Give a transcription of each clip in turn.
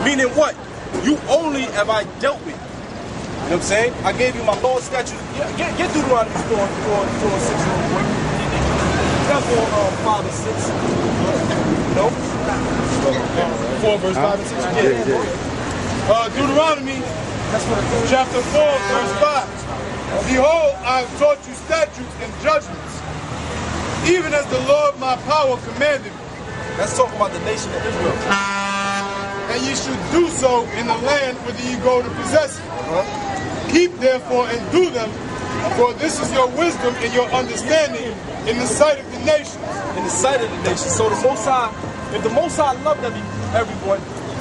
Meaning what? You only have I dealt with. You know what I'm saying? I gave you my law, statutes. Yeah, get Deuteronomy 4 and 6 real quick. That's for 5 and 6. No? 4 verse 5 and 6. Yeah. Deuteronomy chapter 4 verse 5. Behold, I have taught you statutes and judgments, even as the Lord my power commanded me. That's talking about the nation of Israel. And ye should do so in the land whither ye go to possess it. Keep therefore and do them, for this is your wisdom and your understanding in the sight of the nations. In the sight of the nations. So the Most High, if the Most High loved everyone,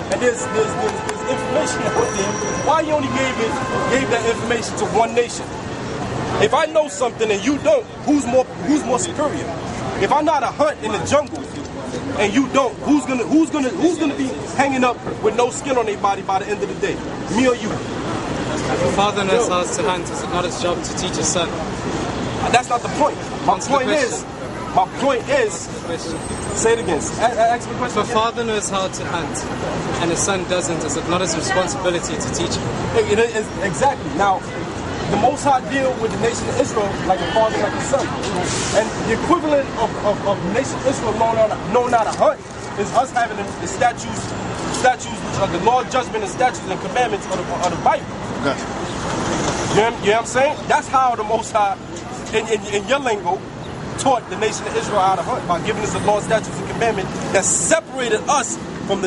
and there's information out there, why he only gave that information to one nation? If I know something and you don't, who's more superior? If I know how to hunt in the jungle and you don't, who's gonna be hanging up with no skin on their body by the end of the day? Me or you? The father knows how to hunt. Is it not his job to teach his son? That's not the point. My point is, say it again. Ask me a question. If a father knows how to hunt and his son doesn't, is it not his responsibility to teach him? It is, exactly. Now, the Most High deal with the nation of Israel like a father, like a son. And the equivalent of the nation of Israel knowing how to hunt is us having the statutes which are the law, judgment, and statutes and commandments of the Bible. Okay. You know what I'm saying? That's how the Most High, in your lingo, taught the nation of Israel how to hunt, by giving us the law, statutes, and commandments that separated us from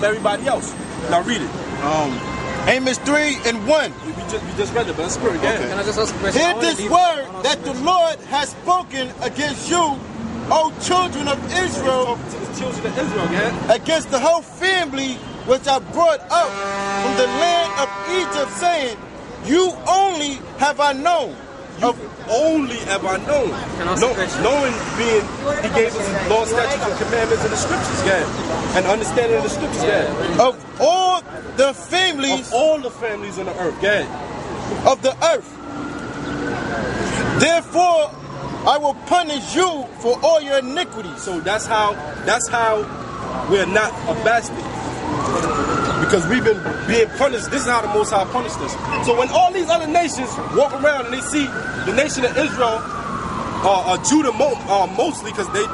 everybody else. Now read it. Amos 3 and 1. We just read it, but that's pretty good. Okay. Can I just ask a question? Hear this word that the Lord has spoken against you, O children of Israel, To the children of Israel, yeah? against the whole family which I brought up from the land of Egypt, saying, you only have I known. Only have I known. Knowing being, he gave us the law, statutes, and commandments in the scriptures, yeah. And understanding of the scriptures, yeah. Of all the families. Of all the families on the earth, yeah. Of the earth. Therefore, I will punish you for all your iniquities. So that's how we're not a bastard. Because we've been being punished. This is how the Most High punished us. So when all these other nations walk around and they see the nation of Israel, Judah mostly, because they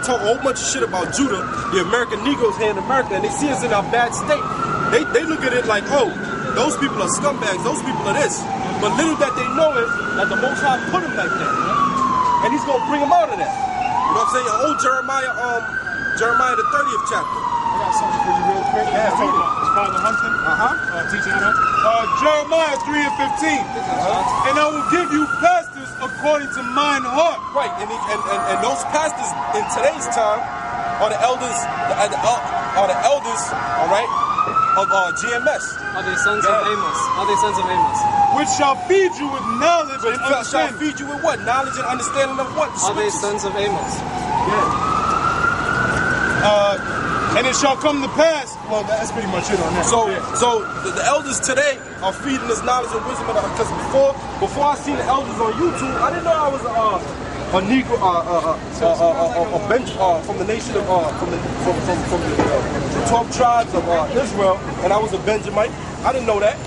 talk a whole bunch of shit about Judah, the American Negroes here in America, and they see us in our bad state, they look at it like, oh, those people are scumbags, those people are this. But little that they know is that the Most High put them like that. And he's going to bring them out of that. You know what I'm saying? Old Jeremiah the 30th chapter. I got something for you real quick. Yeah, take it. It's Father Hunting. Teaching how to Jeremiah 3 and 15. And I will give you pastors according to mine heart. Right, and those pastors in today's time are the elders, all right, of GMS. Are they sons of Amos? Are they sons of Amos? Which shall feed you with knowledge and Shall understanding. feed you with what? Knowledge and understanding of what? Are they sons of Amos? Yeah. And it shall come to pass. Well, that's pretty much it on that. So the elders today are feeding us knowledge and wisdom. Because before I seen the elders on YouTube, I didn't know I was a Negro, a bench from the nation of from the 12 tribes of Israel, and I was a Benjamite. I didn't know that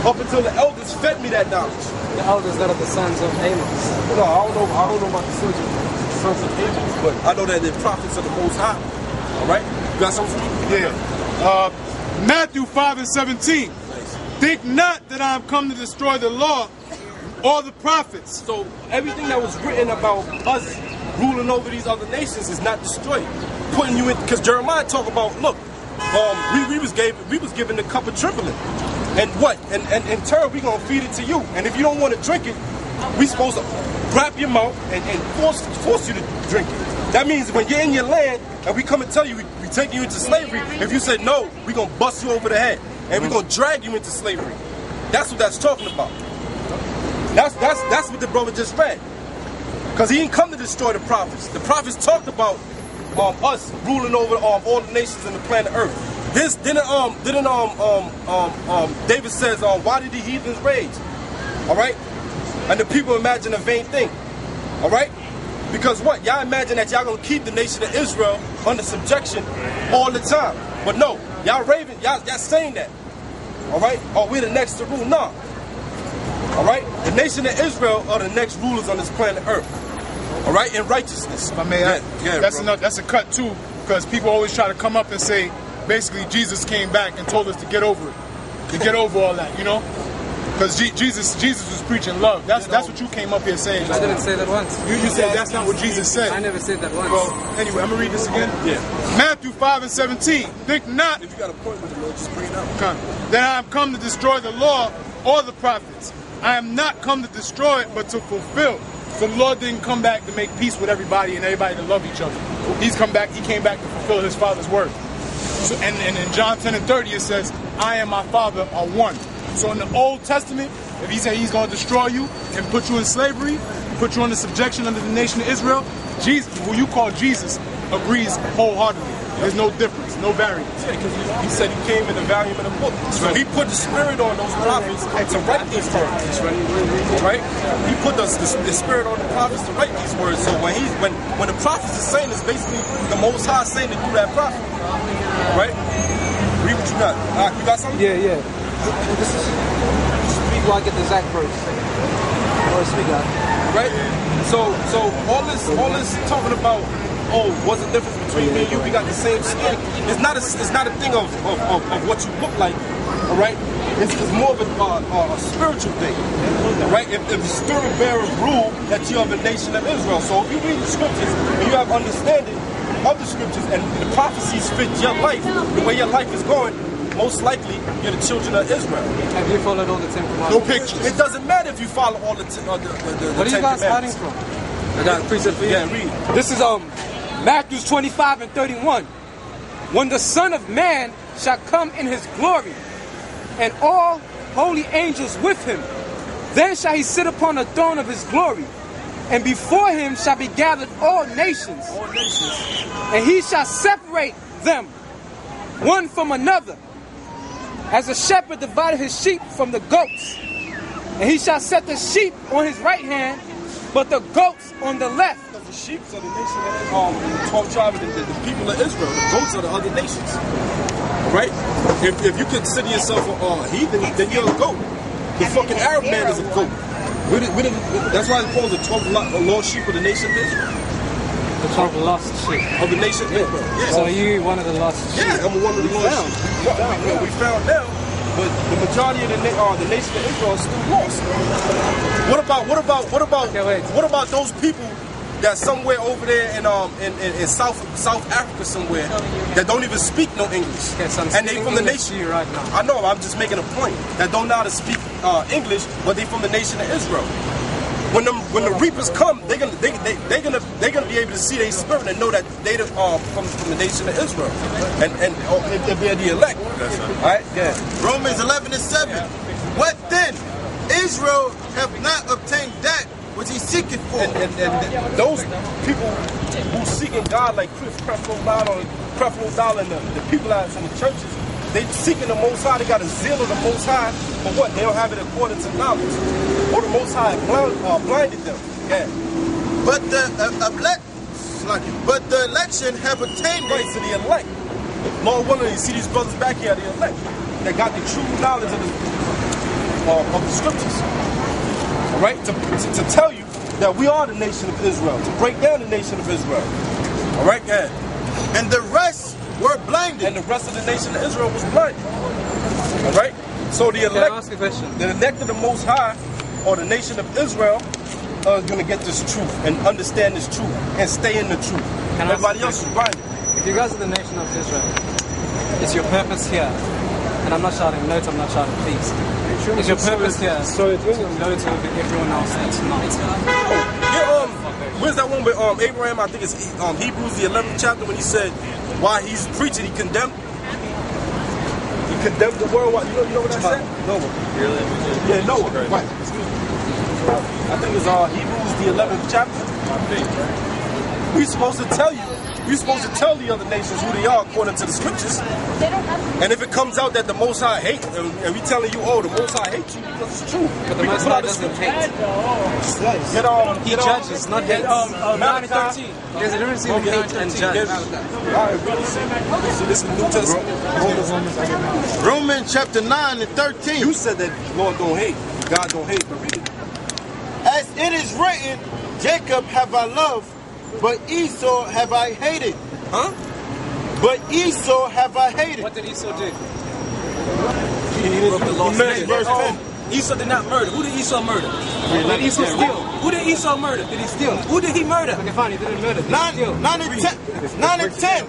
up until the elders fed me that knowledge. The elders that are the sons of Amos. No, I don't know about the sons of Amos, but I know that they're prophets of the Most High. All right, you got something for me? Yeah. Matthew 5 and 17. Think not that I am come to destroy the law or the prophets. So everything that was written about us ruling over these other nations is not destroyed. Putting you in, because Jeremiah talk about, look, we was given the cup of trembling, and what? And in turn we gonna feed it to you. And if you don't want to drink it, we supposed to wrap your mouth and force you to drink it. That means when you're in your land and we come and tell you we take you into slavery, if you say no, we gonna bust you over the head and we gonna drag you into slavery. That's what that's talking about. That's what the brother just read. Because he didn't come to destroy the prophets. The prophets talked about us ruling over all the nations in the planet Earth. This didn't David says, why did the heathens rage? All right, and the people imagine a vain thing. All right. Because y'all imagine that y'all gonna keep the nation of Israel under subjection all the time. But no, Y'all raving, y'all saying that. All right? Oh, we're the next to rule. No. All right? The nation of Israel are the next rulers on this planet Earth. All right? In righteousness. If I may add, that's a cut too, because people always try to come up and say, basically, Jesus came back and told us to get over it. To get over all that, you know? Because Jesus was preaching love. That's what you came up here saying. I didn't say that once. You said that's not what Jesus said. I never said that once. Well, anyway, I'm going to read this again. Yeah. Matthew 5:17. Think not. If you got a point with the Lord, just bring it out. That I am come to destroy the law or the prophets. I am not come to destroy it, but to fulfill. So the Lord didn't come back to make peace with everybody and everybody to love each other. He came back to fulfill his Father's word. So, and in John 10:30 it says, I and my Father are one. So in the Old Testament, if he said he's going to destroy you and put you in slavery, put you under subjection under the nation of Israel, Jesus, who you call Jesus, agrees wholeheartedly. There's no difference, no variance. Yeah, because he said he came in the volume of the book. So he put the spirit on those prophets to write these words. Right? He put the spirit on the prophets to write these words. So when the prophets is saying, it's basically the Most High saying to do that prophet. Right? Read what you got. You got something? Yeah. This is speak while I get the exact verse. Or speak out. Right? So all this talking about, oh, what's the difference between me and you? We got the same skin. It's not a thing of what you look like. All right? It's more of a spiritual thing. Right? If the spirit bearers rule, that you are the nation of Israel. So if you read the scriptures and you have understanding of the scriptures and the prophecies fit your life, the way your life is going, most likely you're the children of Israel. Have you followed all the 10 commandments? No pictures. It doesn't matter if you follow all the 10 What are you guys hiding from? I got a precept for you. Yeah, read. This is Matthew 25:31. When the Son of Man shall come in his glory, and all holy angels with him, then shall he sit upon the throne of his glory, and before him shall be gathered all nations. And he shall separate them one from another, as a shepherd divided his sheep from the goats. And he shall set the sheep on his right hand, but the goats on the left. Because the sheep are the nation of the 12 tribes, the people of Israel. The goats are the other nations. Right? If you consider yourself a heathen, then you're a goat. The fucking Arab man is a goat. That's why it's called the 12 lost sheep of the nation of Israel. The 12 lost sheep. Of the nation of Israel. Yeah. So are you one of the lost sheep? Yeah, I'm one of the lost sheep. We found now, but the majority of the nation of Israel is still lost. What about those people that somewhere over there in South Africa somewhere that don't even speak no English, Okay, so and they from the nation? you right now. I know, I'm just making a point that don't know how to speak English, but they from the nation of Israel. When the reapers come, they're gonna be able to see their spirit and know that they from the nation of Israel, and if they're the elect. All right, yeah. Romans 11:7. What then? Israel have not obtained that which he seeketh for. And those people who seeking God, like Chris Creflo Dollar and the people out in the churches, they seeking the Most High. They got a zeal of the Most High, but what? They don't have it according to knowledge, or the Most High blinded them. Yeah. But the election have attained Right, it. to the elect. Lord willing, you see these brothers back here, the elect, that got the true knowledge of the scriptures. All right, to tell you that we are the nation of Israel, to break down the nation of Israel. All right, yeah. And the rest were blinded. And the rest of the nation of Israel was blinded. All right, so the Can I ask a question? elect of the Most High, or the nation of Israel, are going to get this truth and understand this truth and stay in the truth. Can I ask Everybody a else is question? blinded. If you guys are the nation of Israel, is your purpose here? And I'm not shouting notes, I'm not shouting please. Is your purpose here to go to everyone else that's not? Yeah, where's that one with Abraham? I think it's Hebrews the 11th chapter when he said, while he's preaching, he condemned the world. You know what I said? Noah. Yeah, Noah. Right. I think it's Hebrews the 11th chapter. We're supposed to tell the other nations who they are according to the scriptures. And if it comes out that the Most High hates, and we telling you, oh, the Most High hates you, because it's true. But the Most High doesn't hate. He judges, not hate. 9 and 13. There's a difference between hate and judge. So this is the New Testament. Romans chapter 9 and 13. You said that Lord don't hate. God don't hate, but read it. As it is written, Jacob have I loved, but Esau have I hated. Huh? But Esau have I hated. What did Esau do? He broke the law. Verse 10. Esau did not murder. Who did Esau murder? Did Esau steal? Who did Esau murder? Did he steal? Who did he murder? Okay, fine, he didn't murder. Did he 9 steal? and 10. 9 and 10.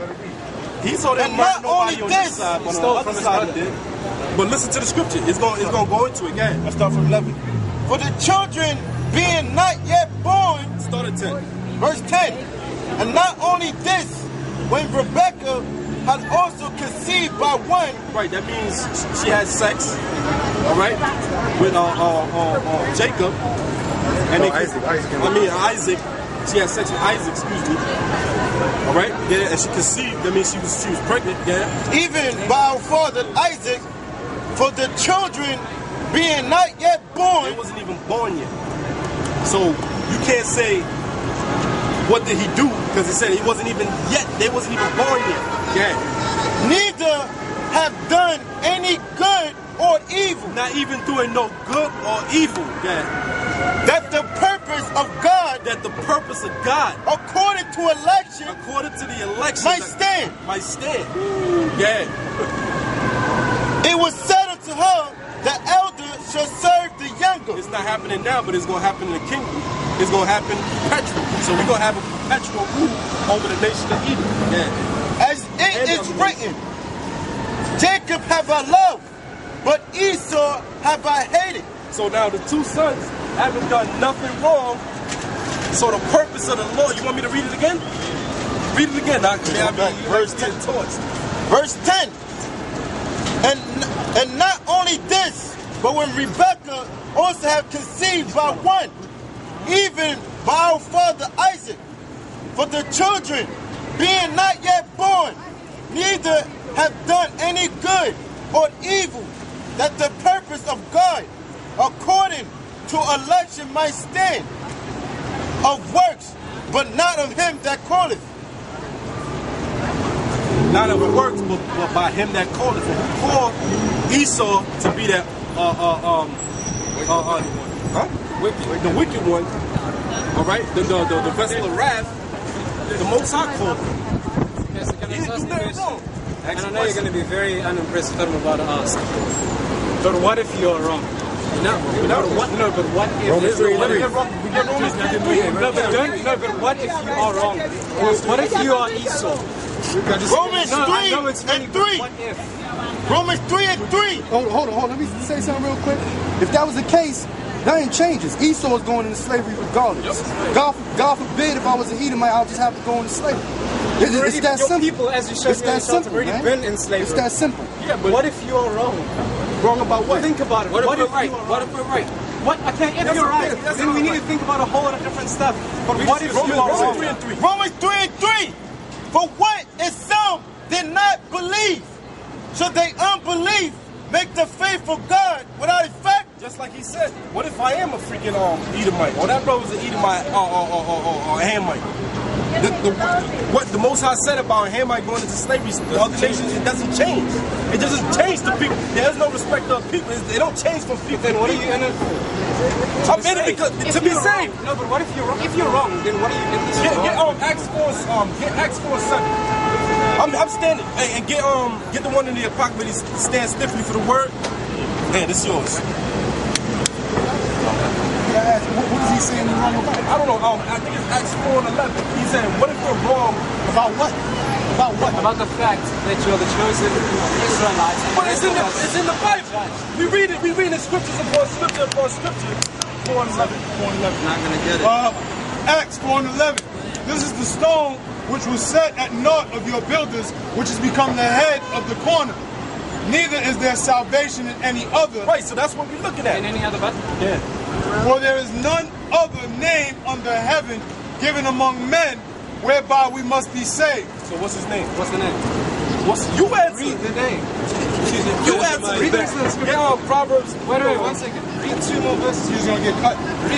Esau didn't And murder not nobody only on this, this side, but he on stole the from other his side brother. he did. But listen to the scripture. It's going to go into it again. Let's start from 11. For the children being not yet born, Start at 10. verse 10. And not only this, when Rebekah had also conceived by one, Right, that means she had sex, all right, with Jacob. And Isaac. She had sex with Isaac, excuse me. All right, yeah, and she conceived. That means she was pregnant. Yeah. even by our father Isaac, for the children being not yet They born, wasn't even born yet. So you can't say what did he do because he said he wasn't even yet. They wasn't even born yet. Yeah. neither have done any good or evil, Not even doing no good or evil. Yeah. that the purpose of God, That the purpose of God, according to election, according to the election, might stand. Might stand. Yeah. It was said unto her, the elder shall serve the younger. It's not happening now, but it's going to happen in the kingdom. It's going to happen perpetually. So we're going to have a perpetual rule over the nation of Edom. Yeah. As it is written, Jacob have I loved, but Esau have I hated. So now the two sons haven't done nothing wrong. So the purpose of the law, you want me to read it again? Read it again. Verse 10. Verse 10. And not only this, but when Rebekah also have conceived by one, even by our father Isaac, for the children being not yet born, neither have done any good or evil, that the purpose of God, according to election, might stand, of works, but not of him that calleth. Not of it works, but by him that called it. Who called Esau to be that the wicked one. All right, the vessel of wrath. The Most High called him. Yes, can I He didn't ask do the nothing question? wrong. And I know you're going to be very unimpressed with what I'm about to ask. But what if you're wrong? No, but what if Romans 3:3. but what if you are wrong? What if you are Esau? Romans No, I 3 know it's funny, and but 3. what if? Romans 3 and 3. Hold on. Let me say something real quick. If that was the case, nothing changes. Esau is going into slavery regardless. God forbid if I was a Edomite, I'll just have to go into slavery. It's that Your simple. people, as you showed It's me, that simple, have already man. been in slavery. It's that simple. Yeah, but what if you are wrong? Wrong about what? Think about it. What if we're you right? are What wrong? if we're right? What? Okay, if you're right, then we need to think about a whole lot of different stuff. But what if you are Romans wrong? 3 and 3. Romans 3 and 3. For what if some did not believe? Should they unbelief make the faith of God without effect? Just like he said, what if I am a freaking Edomite? Or that brother's an Edomite or a Hamite? What the Most High said about a Hamite going into slavery, the other nations, it doesn't change. It doesn't change the people. There's no respect of people. They don't change from people. Then what are you in it for? I'm in it because to be saved. No, but what if you're wrong? If you're wrong, then what are you in this for? Get Acts 4:7. I'm standing and get the one in the Apocalypse. Stand stiffly for the word. Man, it's yours. Can I ask, what is he saying we're wrong about? I don't know. I think it's Acts 4:11. He said, "What if we're wrong about what? About what? About the fact that you're the chosen Israelites. But it's in the Bible. We read it. We read the scriptures upon scripture upon scripture. 4:11. 4:11. Not gonna get it. Acts 4:11. This is the stone which was set at naught of your builders, which has become the head of the corner. Neither is there salvation in any other, Right. So that's what we're looking at. In any other but? Yeah. for there is none other name under heaven given among men whereby we must be saved. So what's his name? What's the name? What's you answer? Read the name. You have to Read this scripture. Proverbs. Wait, 1 second. Read 2 more verses. He's going to get cut.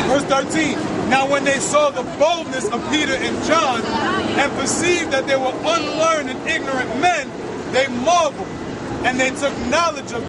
Verse 13. Now when they saw the boldness of Peter and John and perceived that they were unlearned and ignorant men, they marveled, and they took knowledge of